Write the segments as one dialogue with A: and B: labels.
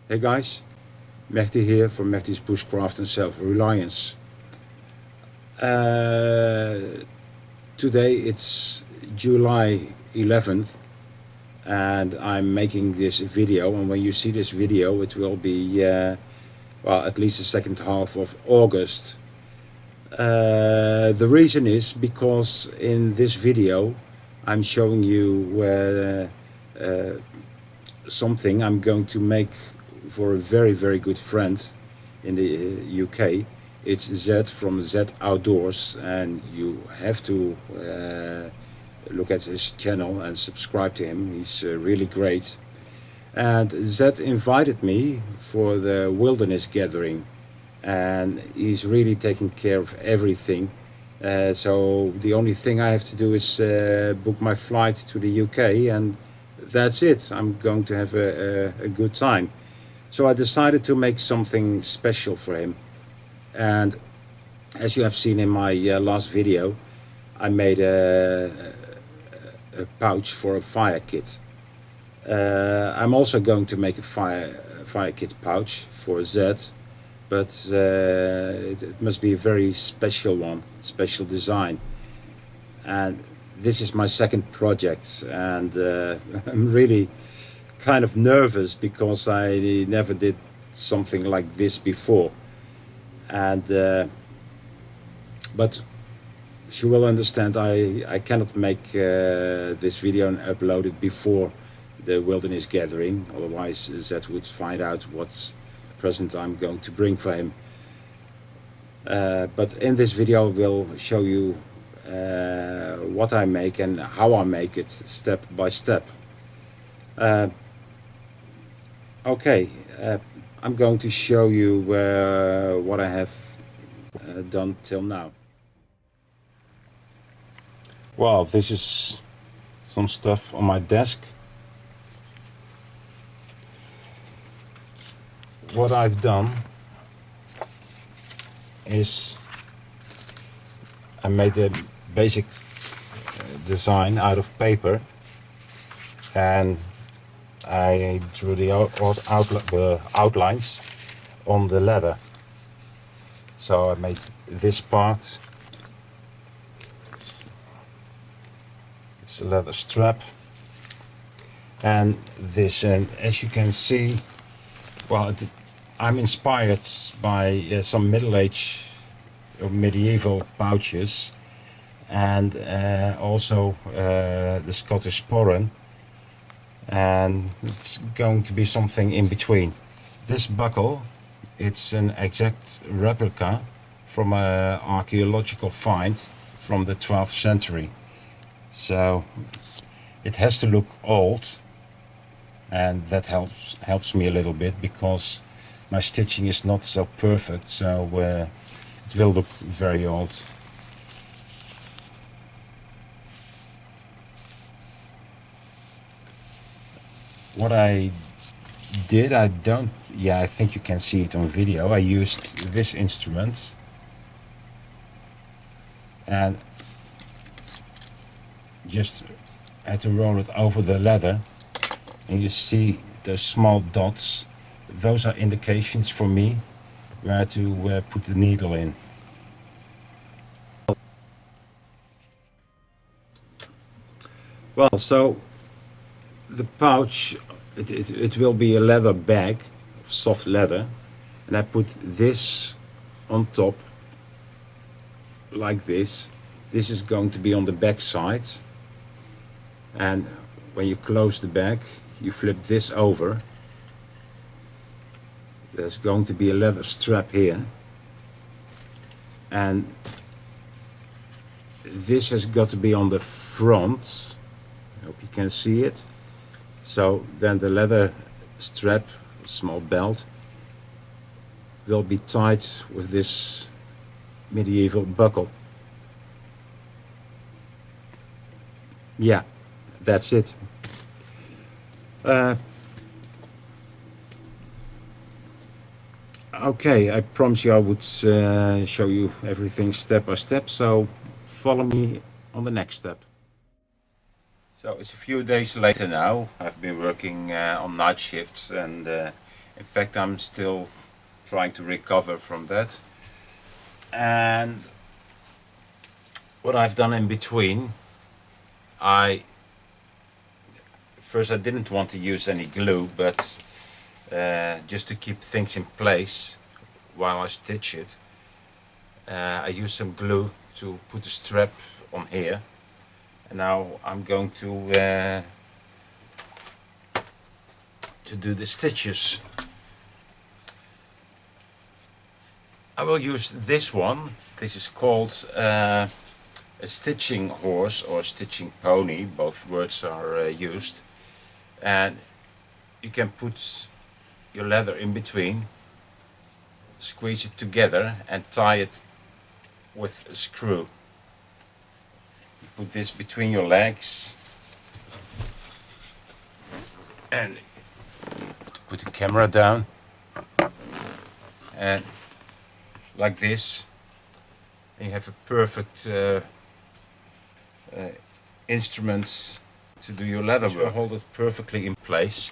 A: Hey guys, Mehdi here from Mehdi's Bushcraft and Self-Reliance. Today it's July 11th and I'm making this video, and when you see this video it will be well, at least the second half of August. The reason is because in this video I'm showing you something I'm going to make for a very good friend in the UK. It's Z from Z Outdoors, and you have to look at his channel and subscribe to him. He's really great. And Z invited me for the wilderness gathering, and he's really taking care of everything. So the only thing I have to do is book my flight to the UK, and that's it. I'm going to have a good time. So I decided to make something special for him. And as you have seen in my last video, I made a pouch for a fire kit. I'm also going to make a fire kit pouch for Z, but it must be a very special one, special design. And this is my second project, and I'm really kind of nervous because I never did something like this before. And but you will understand I cannot make this video and upload it before the wilderness gathering, otherwise Zed would find out what present I'm going to bring for him. But in this video I will show you what I make and how I make it step by step. Okay, I'm going to show you what I have done till now. Well, this is some stuff on my desk. What I've done is I made a basic design out of paper, and I drew the outlines on the leather. So I made this part. It's a leather strap, and this, and as you can see, well, I'm inspired by some middle-age or medieval pouches, and also the Scottish sporran, and it's going to be something in between. This buckle, it's an exact replica from an archaeological find from the 12th century. So it has to look old, and that helps me a little bit because my stitching is not so perfect, so it will look very old. What I did, I think you can see it on video. I used this instrument, and just had to roll it over the leather, and you see the small dots. Those are indications for me where to put the needle in. Well, so the pouch, it will be a leather bag, soft leather, and I put this on top like this. This is going to be on the back side, and when you close the bag you flip this over. There's going to be a leather strap here, and this has got to be on the front. I hope you can see it. So then the leather strap, small belt, will be tied with this medieval buckle. Yeah, that's it. Okay, I promised you I would show you everything step by step, so follow me on the next step. So it's a few days later now. I've been working on night shifts, and In fact, I'm still trying to recover from that. And what I've done in between, I first I didn't want to use any glue, but just to keep things in place while I stitch it, I use some glue to put the strap on here. And now I'm going to do the stitches. I will use this one. This is called a stitching horse or stitching pony. Both words are used. And you can put your leather in between, squeeze it together and tie it with a screw. You put this between your legs and put the camera down, and like this, and you have a perfect instrument to do your leather work. Hold it perfectly in place.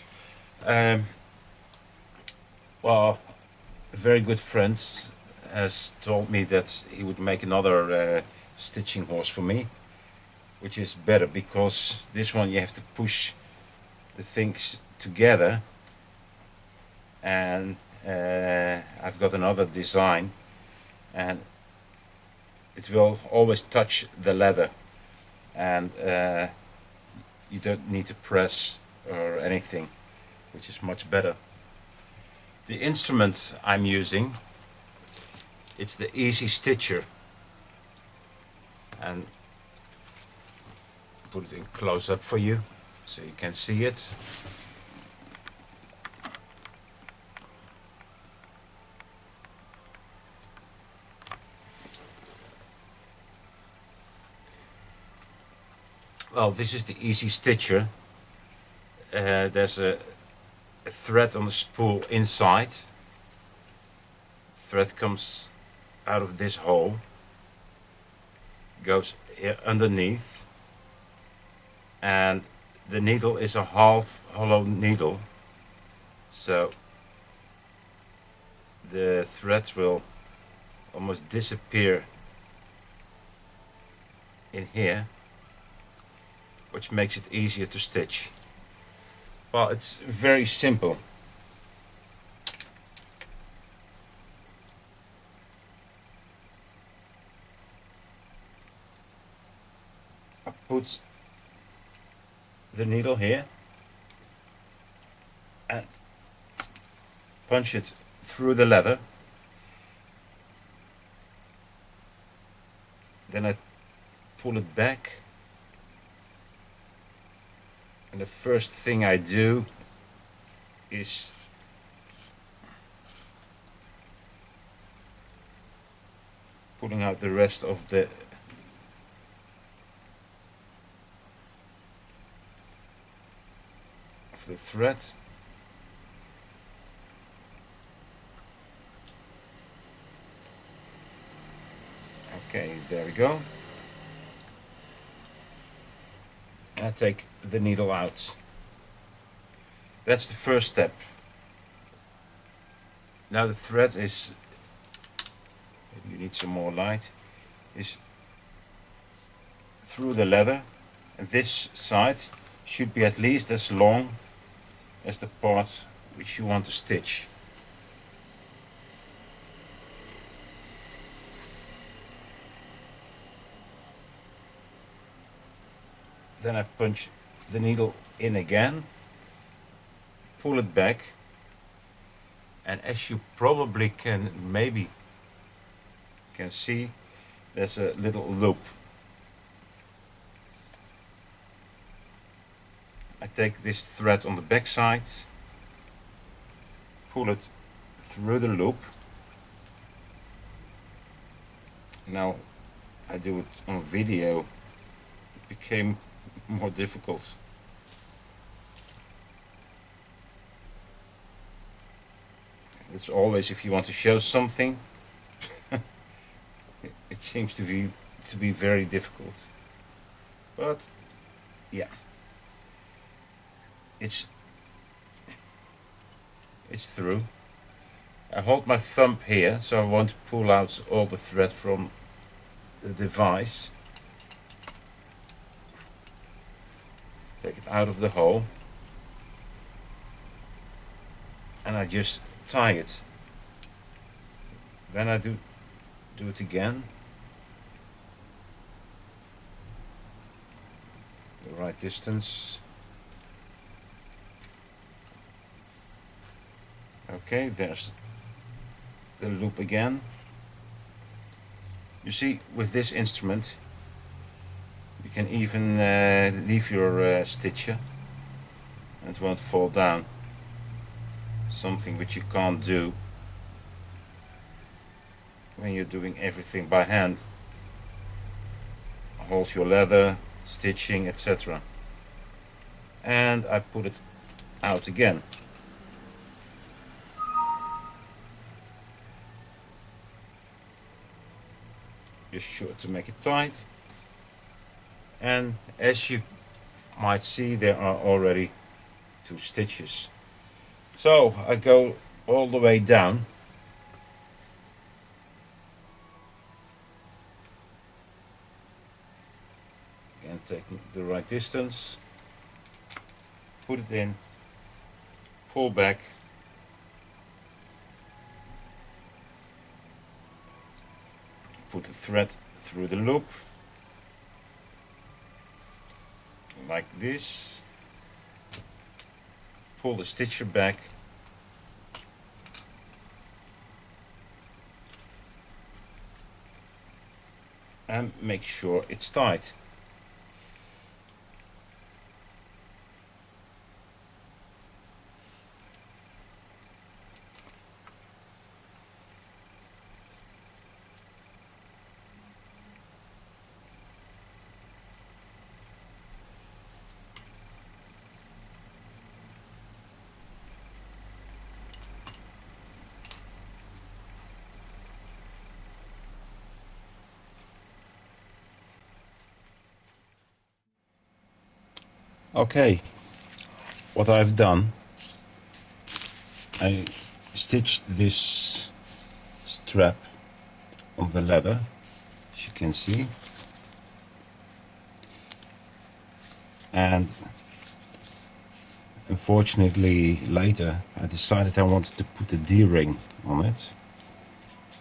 A: Well, a very good friend has told me that he would make another stitching horse for me, which is better because this one you have to push the things together, and I've got another design, and it will always touch the leather, and you don't need to press or anything, which is much better. The instrument I'm using, it's the Easy Stitcher, and put it in close up for you so you can see it. Well, this is the Easy Stitcher. There's a thread on the spool inside. Thread comes out of this hole, goes here underneath, and the needle is a half hollow needle, so the thread will almost disappear in here, which makes it easier to stitch. Well, it's very simple. I put the needle here and punch it through the leather. Then I pull it back, and the first thing I do is pulling out the rest of the thread. Okay, there we go. And I take the needle out. That's the first step. Now the thread is, maybe you need some more light, is through the leather, and this side should be at least as long as the part which you want to stitch. Then I punch the needle in again, pull it back, and as you probably maybe can see, there's a little loop. I take this thread on the back side, pull it through the loop. Now I do it on video, it became more difficult. It's always, if you want to show something, it seems to be very difficult. But yeah, it's It's through. I hold my thumb here so I won't pull out all the thread from the device. Take it out of the hole and I just tie it. Then I do it again. The right distance. Okay, there's the loop again. You see, with this instrument you can even leave your stitcher and it won't fall down. Something which you can't do when you're doing everything by hand. Hold your leather, stitching, etc. And I put it out again. Just sure to make it tight. And as you might see, there are already 2 stitches. So I go all the way down. Again, taking the right distance. Put it in. Pull back. Put the thread through the loop. Like this. Pull the stitcher back. And make sure it's tight. Okay, what I've done, I stitched this strap on the leather, as you can see, and unfortunately later I decided I wanted to put a D-ring on it,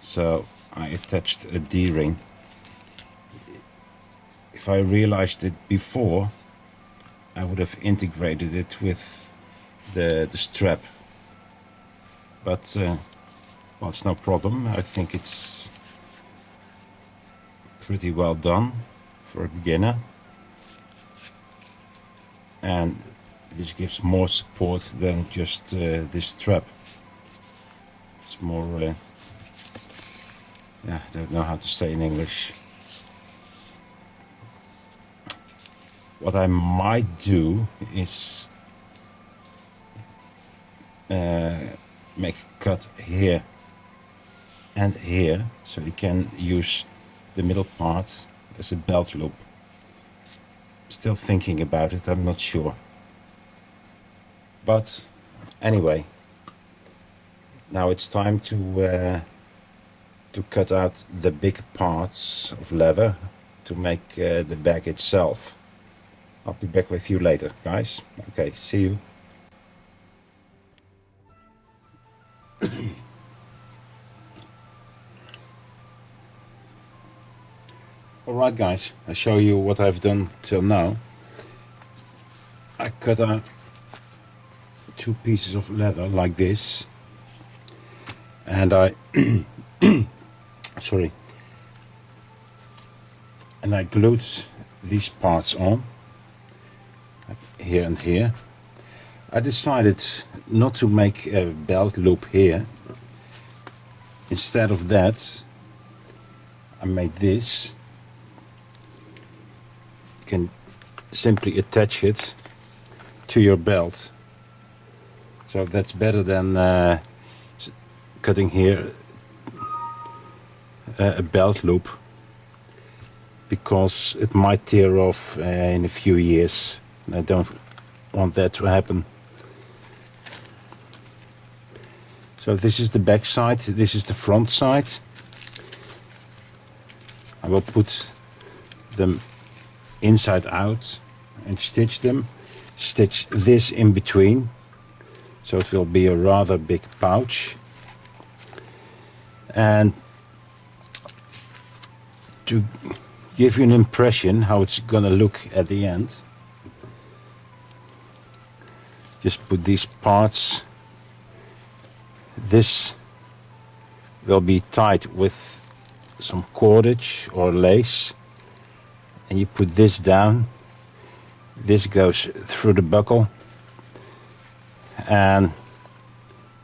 A: so I attached a D-ring. If I realized it before, I would have integrated it with the strap, but well, it's no problem. I think it's pretty well done for a beginner, and this gives more support than just this strap. It's more yeah, I don't know how to say in English. What I might do is make a cut here and here, so you can use the middle part as a belt loop. Still thinking about it, I'm not sure. But anyway, now it's time to cut out the big parts of leather to make the bag itself. I'll be back with you later, guys. Okay, see you. Alright guys, I'll show you what I've done till now. I cut out 2 pieces of leather like this, and I sorry, and I glued these parts on, like here and here. I decided not to make a belt loop here. Instead of that, I made this. You can simply attach it to your belt. So that's better than cutting here a belt loop, because it might tear off in a few years, and I don't want that to happen. So this is the back side, this is the front side. I will put them inside out and stitch them. Stitch this in between, so it will be a rather big pouch. And to give you an impression how it's gonna look at the end, just put these parts. This will be tied with some cordage or lace, and you put this down. This goes through the buckle, and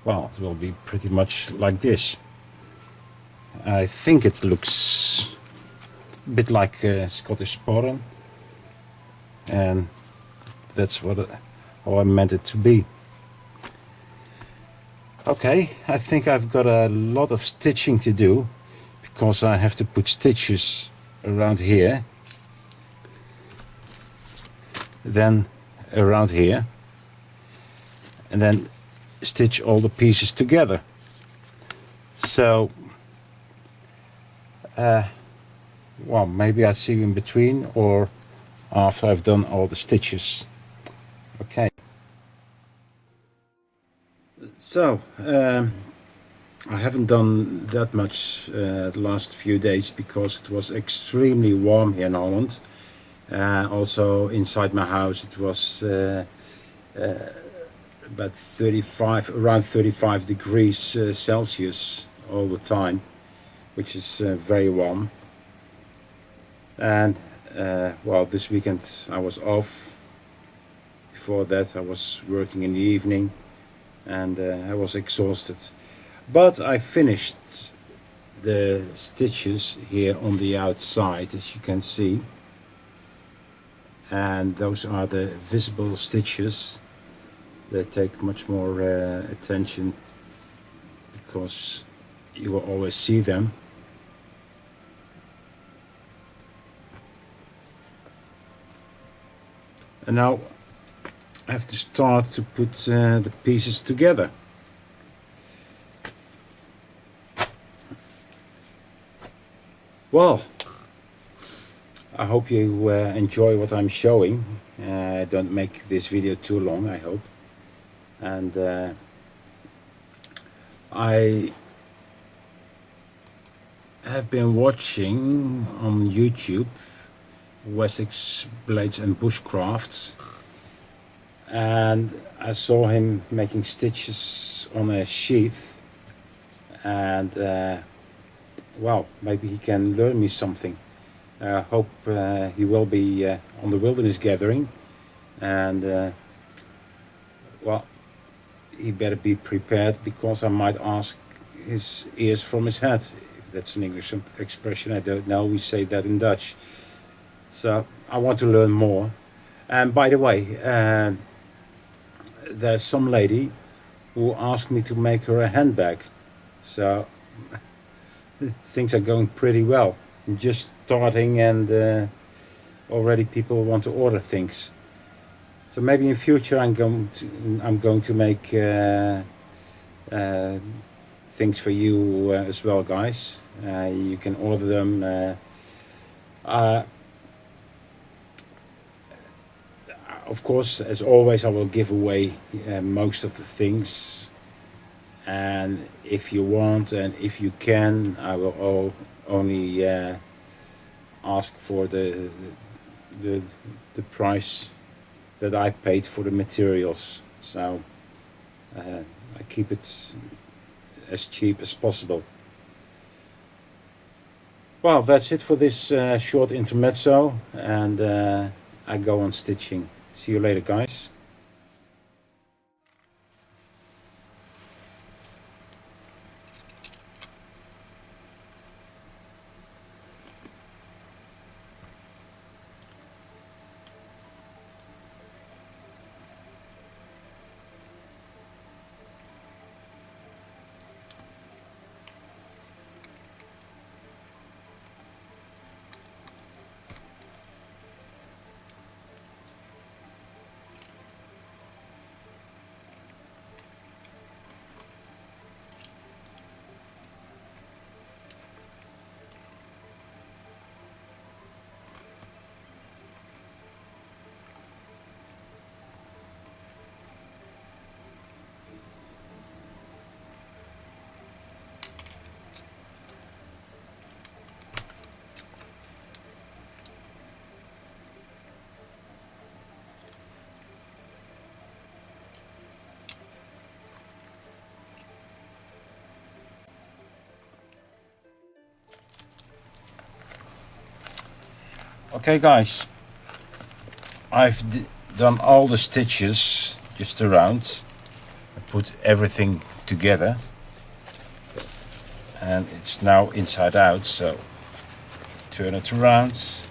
A: well, it will be pretty much like this. I think it looks a bit like Scottish sporran, and that's how I meant it to be. Okay, I think I've got a lot of stitching to do, because I have to put stitches around here, then around here, and then stitch all the pieces together. So well, maybe I'll see you in between or after I've done all the stitches. Okay. So I haven't done that much the last few days because it was extremely warm here in Holland. Also inside my house it was about around 35 degrees Celsius all the time, which is very warm. And well, this weekend I was off. Before that I was working in the evening, and I was exhausted. But I finished the stitches here on the outside, as you can see. And those are the visible stitches. They take much more attention because you will always see them. And now I have to start to put the pieces together. Well, I hope you enjoy what I'm showing. Don't make this video too long, I hope. And I have been watching on YouTube Wessex Blades and Bushcrafts, and I saw him making stitches on a sheath, and well, maybe he can learn me something. I hope he will be on the Wilderness Gathering, and well, he better be prepared, because I might ask his ears from his head, if that's an English expression. I don't know, we say that in Dutch. So I want to learn more. And by the way, there's some lady who asked me to make her a handbag. So things are going pretty well. I'm just starting, and already people want to order things. So maybe in future I'm going to make things for you as well, guys. You can order them. Of course, as always, I will give away most of the things, and if you want and if you can, I will only ask for the price that I paid for the materials. So I keep it as cheap as possible. Well, that's it for this short intermezzo, and I go on stitching. See you later, guys. Okay guys, I've done all the stitches just around. I put everything together and it's now inside out, so turn it around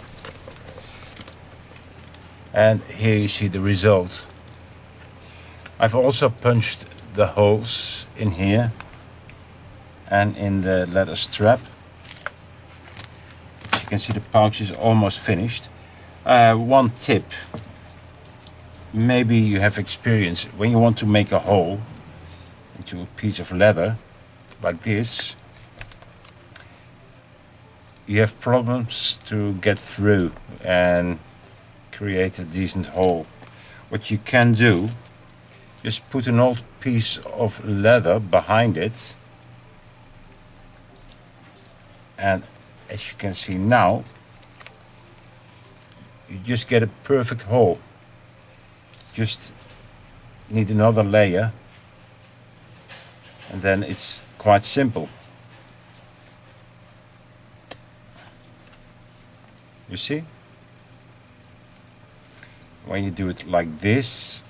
A: and here you see the result. I've also punched the holes in here and in the leather strap. As you can see, the pouch is almost finished. One tip, maybe you have experience when you want to make a hole into a piece of leather like this, you have problems to get through and create a decent hole. What you can do, just put an old piece of leather behind it, and as you can see now, you just get a perfect hole. Just need another layer and then it's quite simple. You see? When you do it like this,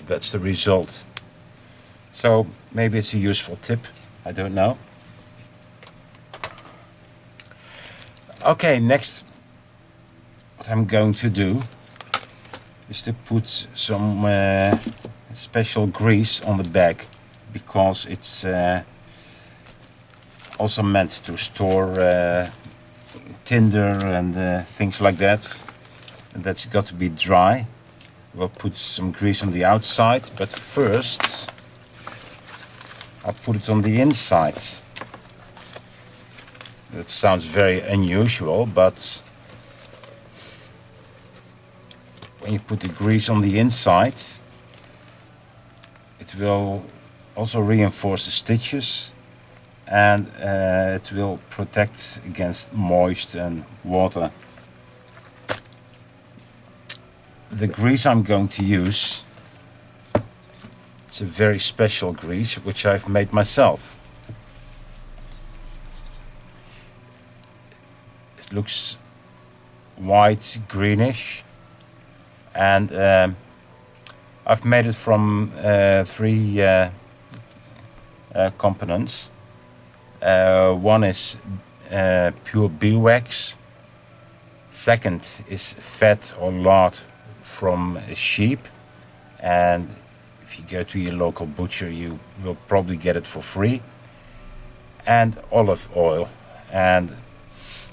A: that's the result. So maybe it's a useful tip, I don't know. Okay, next what I'm going to do is to put some special grease on the bag, because it's also meant to store tinder and things like that, and that's got to be dry. We'll put some grease on the outside, but first I'll put it on the inside. That sounds very unusual, but when you put the grease on the inside, it will also reinforce the stitches, and it will protect against moist and water. The grease I'm going to use, it's a very special grease which I've made myself. It looks white greenish, and I've made it from three components. One is pure beeswax. Second is fat or lard from a sheep, and if you go to your local butcher you will probably get it for free. And olive oil. And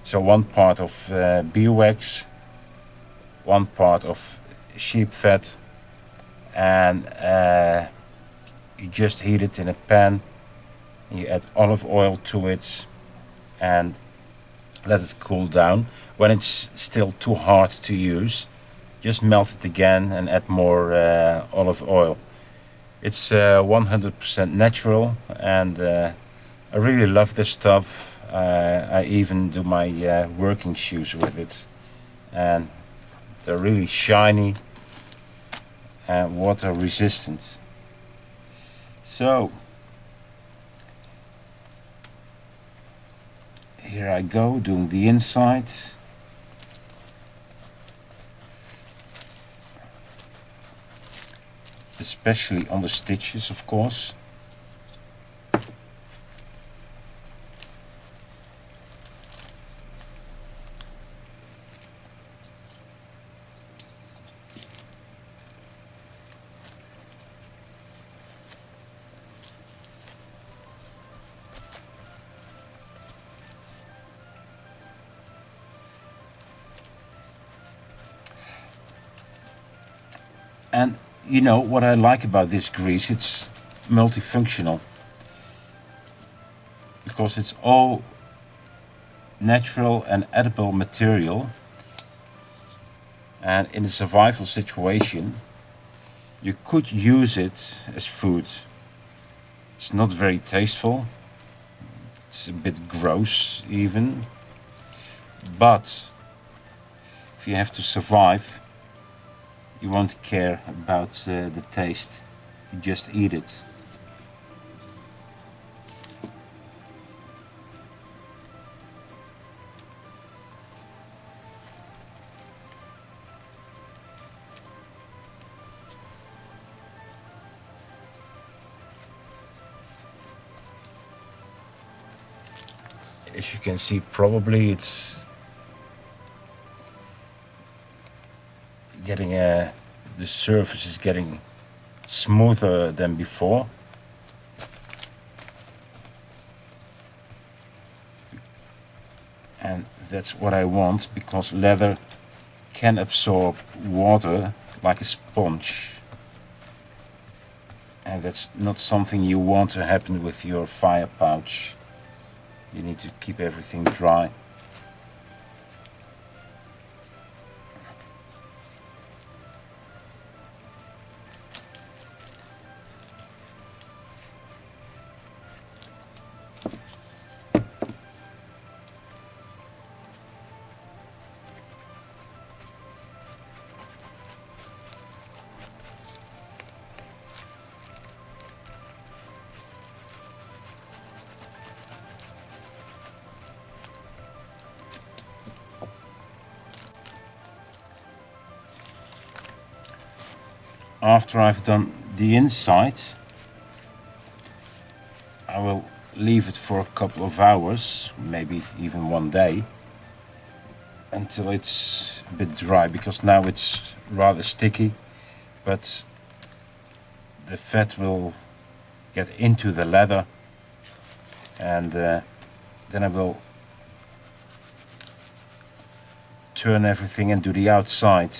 A: so one part of beeswax, one part of sheep fat, and you just heat it in a pan. You add olive oil to it and let it cool down. When it's still too hard to use, just melt it again and add more olive oil. It's 100% natural, and I really love this stuff. I even do my working shoes with it, and they're really shiny and water resistant. So here I go, doing the inside. Especially on the stitches, of course. And you know what I like about this grease, it's multifunctional, because it's all natural and edible material, and in a survival situation you could use it as food. It's not very tasteful, it's a bit gross even, but if you have to survive, you won't care about the taste. You just eat it. as you can see, probably it's getting the surface is getting smoother than before. And that's what I want, because leather can absorb water like a sponge. And that's not something you want to happen with your fire pouch. You need to keep everything dry. After I've done the inside, I will leave it for a couple of hours, maybe even one day, until it's a bit dry, because now it's rather sticky, but the fat will get into the leather, and then I will turn everything and do the outside.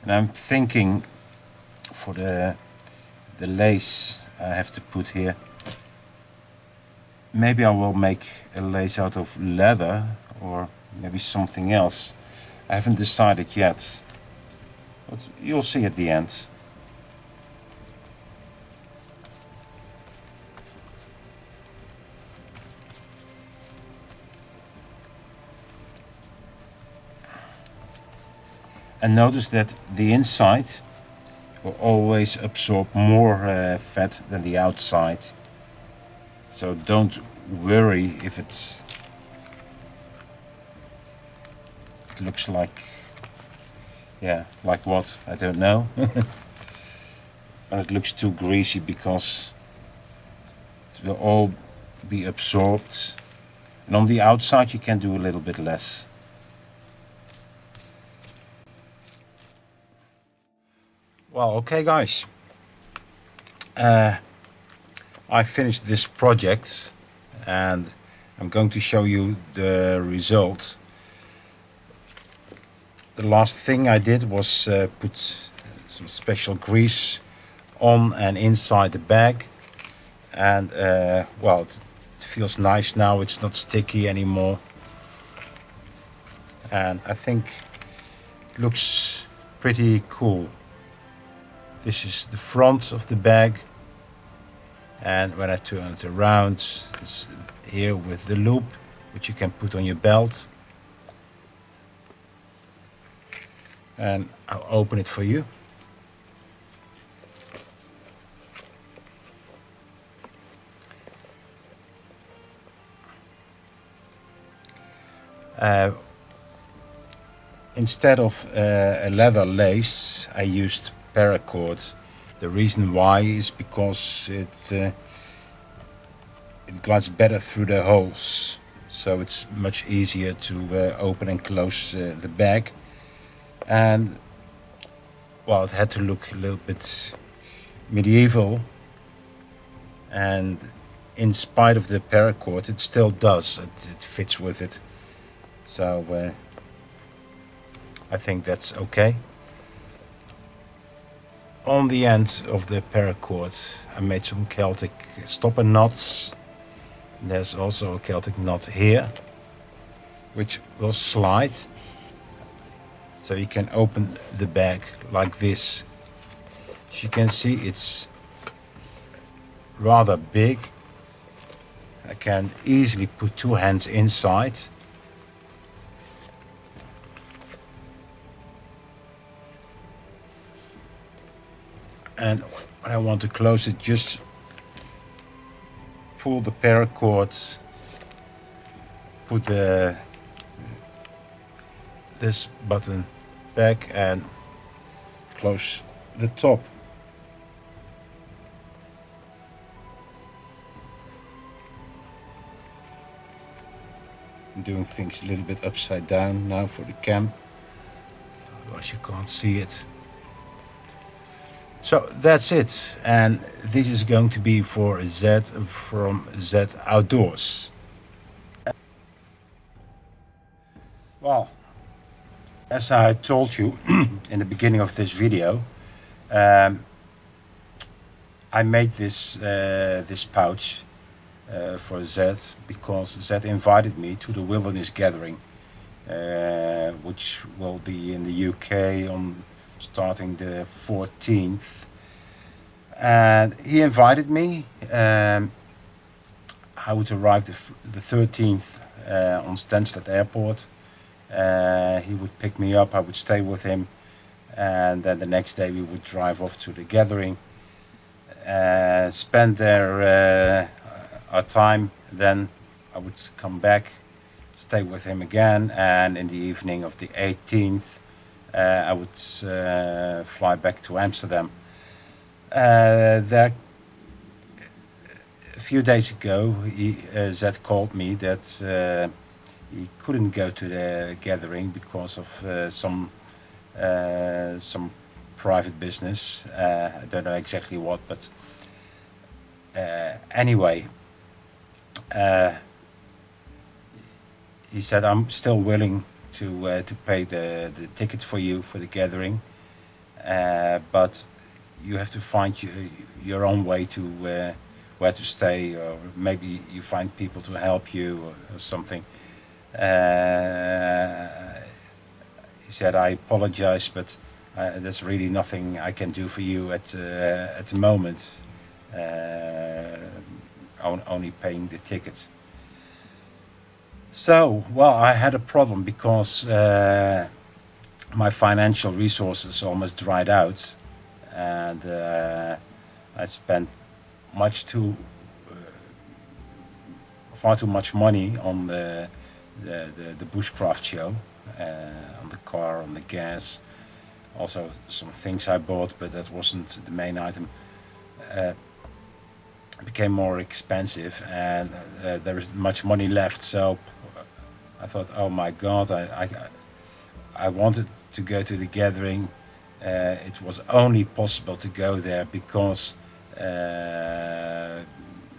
A: And I'm thinking for the lace I have to put here, maybe I will make a lace out of leather or maybe something else. I haven't decided yet, but you'll see at the end. And notice that the inside will always absorb more fat than the outside. So don't worry if it looks like, yeah, like what? I don't know. And it looks too greasy, because it will all be absorbed. And on the outside you can do a little bit less. Well, okay guys, I finished this project and I'm going to show you the result. The last thing I did was put some special grease on and inside the bag, and well, it feels nice now, it's not sticky anymore, and I think it looks pretty cool. This is the front of the bag, and when I turn it around, it's here with the loop, which you can put on your belt. And I'll open it for you. Instead of a leather lace, I used paracord. The reason why is because it glides better through the holes, so it's much easier to open and close the bag. And well, it had to look a little bit medieval, and in spite of the paracord, it still does. It fits with it, so I think that's okay. On the end of the paracord, I made some Celtic stopper knots. There's also a Celtic knot here, which will slide. So you can open the bag like this. As you can see, it's rather big. I can easily put two hands inside. And when I want to close it, just pull the paracord, put this button back and close the top. I'm doing things a little bit upside down now for the cam, otherwise you can't see it. So that's it, and this is going to be for Z from Z Outdoors. Well, as I told you in the beginning of this video, um, I made this pouch for Z because Z invited me to the wilderness gathering, which will be in the UK on starting the 14th. And he invited me. I would arrive the 13th on Stansted Airport. He would pick me up, I would stay with him, and then the next day we would drive off to the gathering, spend there our time. Then I would come back, stay with him again, and in the evening of the 18th I would fly back to Amsterdam. There, a few days ago, Zed called me that he couldn't go to the gathering because of some private business. I don't know exactly what, but anyway, he said, I'm still willing to pay the ticket for you for the gathering, but you have to find your own way to where to stay, or maybe you find people to help you or something. He said, I apologize, but there's really nothing I can do for you at the moment. Only paying the tickets. So, well, I had a problem because my financial resources almost dried out, and I spent far too much money on the bushcraft show, on the car, on the gas, also some things I bought, but that wasn't the main item. It became more expensive, and there is much money left. So I thought, oh my God, I wanted to go to the gathering. It was only possible to go there because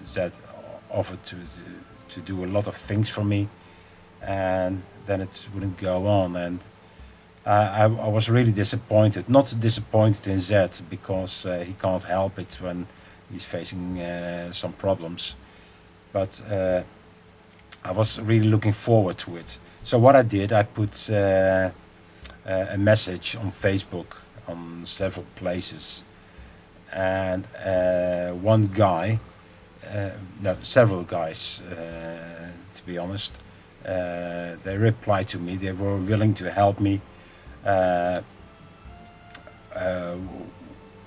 A: Zed offered to do a lot of things for me, and then it wouldn't go on. And I was really disappointed. Not disappointed in Zed because he can't help it when he's facing some problems, but I was really looking forward to it. So what I did, I put a message on Facebook on several places, and one guy, no, several guys, to be honest, they replied to me. They were willing to help me.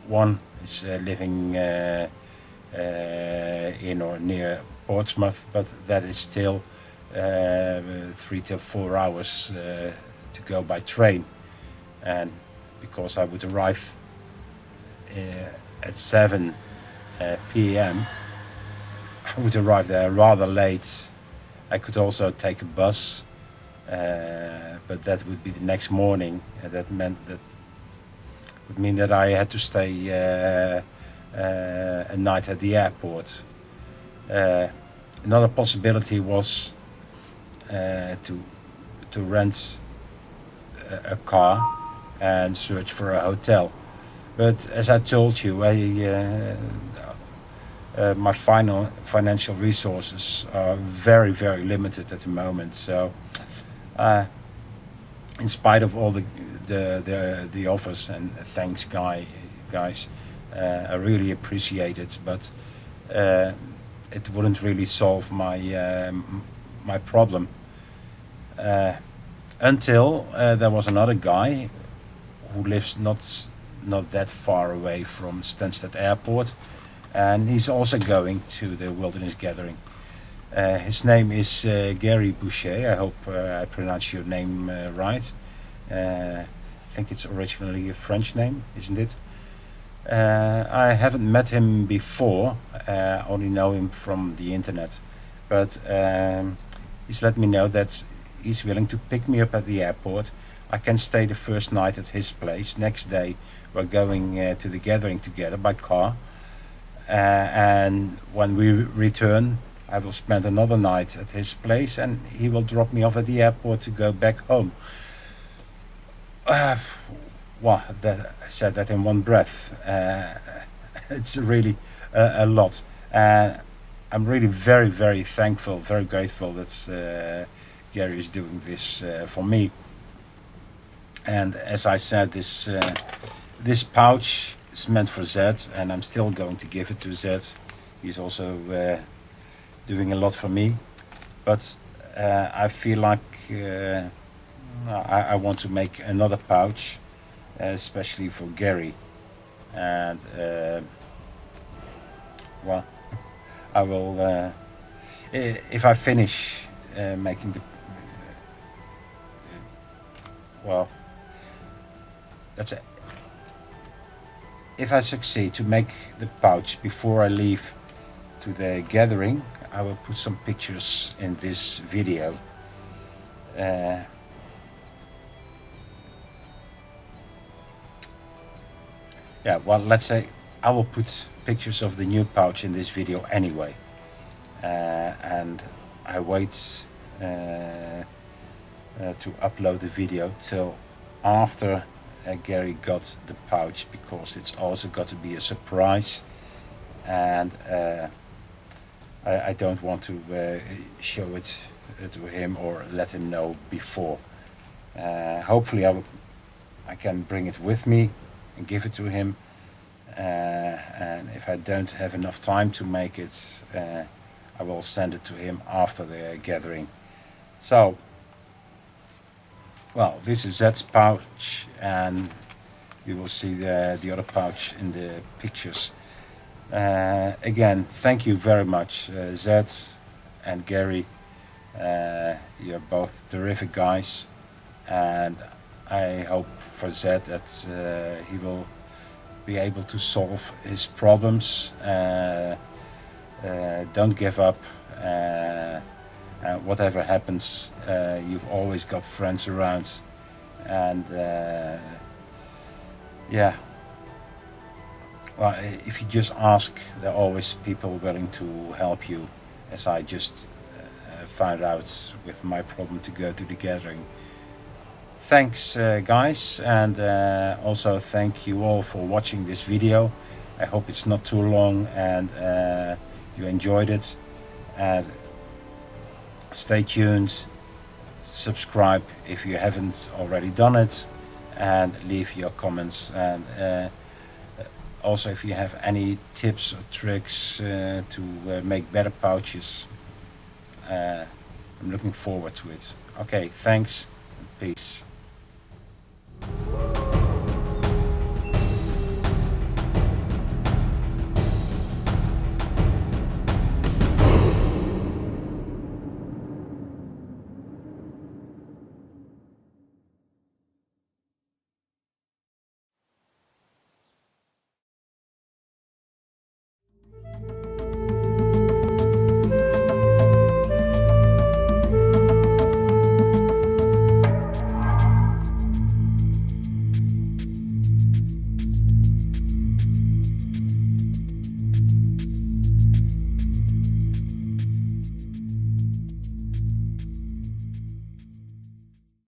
A: One is living in or near Portsmouth, but that is still 3 to 4 hours to go by train. And because I would arrive at 7 p.m., I would arrive there rather late. I could also take a bus, but that would be the next morning. That would mean that I had to stay a night at the airport. Another possibility was to rent a car and search for a hotel. But as I told you, my financial resources are very, very limited at the moment. So, in spite of all the offers, and thanks, guys, I really appreciate it. But it wouldn't really solve my problem. Until there was another guy who lives not that far away from Stansted Airport, and he's also going to the wilderness gathering. His name is Gerry Boucher. I hope I pronounced your name right. I think it's originally a French name, isn't it? I haven't met him before, only know him from the internet, but he's let me know that he's willing to pick me up at the airport. I can stay the first night at his place. Next day, we're going to the gathering together by car. And when we return, I will spend another night at his place, and he will drop me off at the airport to go back home. Uh, well, I said that in one breath. It's really a lot. I'm really very, very thankful, very grateful that Gary is doing this for me. And as I said, this pouch is meant for Zed, and I'm still going to give it to Zed. He's also doing a lot for me, but I feel like I want to make another pouch, especially for Gary. And well, I will if I finish making the well, that's it. If I succeed to make the pouch before I leave to the gathering, I will put some pictures in this video. Yeah, well, let's say I will put pictures of the new pouch in this video anyway. And I wait to upload the video till after Gary got the pouch, because it's also got to be a surprise, and I don't want to show it to him or let him know before. Hopefully I can bring it with me and give it to him, and if I don't have enough time to make it, I will send it to him after the gathering. So, well, this is Zed's pouch, and you will see the other pouch in the pictures. Again, thank you very much, Zed and Gary. You're both terrific guys, and I hope for Zed that he will be able to solve his problems. Don't give up. Whatever happens, you've always got friends around, and yeah, well, if you just ask, there are always people willing to help you, as I just found out with my problem to go to the gathering. Thanks guys, and also thank you all for watching this video. I hope it's not too long and you enjoyed it, and stay tuned, subscribe if you haven't already done it, and leave your comments. And also, if you have any tips or tricks to make better pouches, I'm looking forward to it. Okay, thanks, and peace.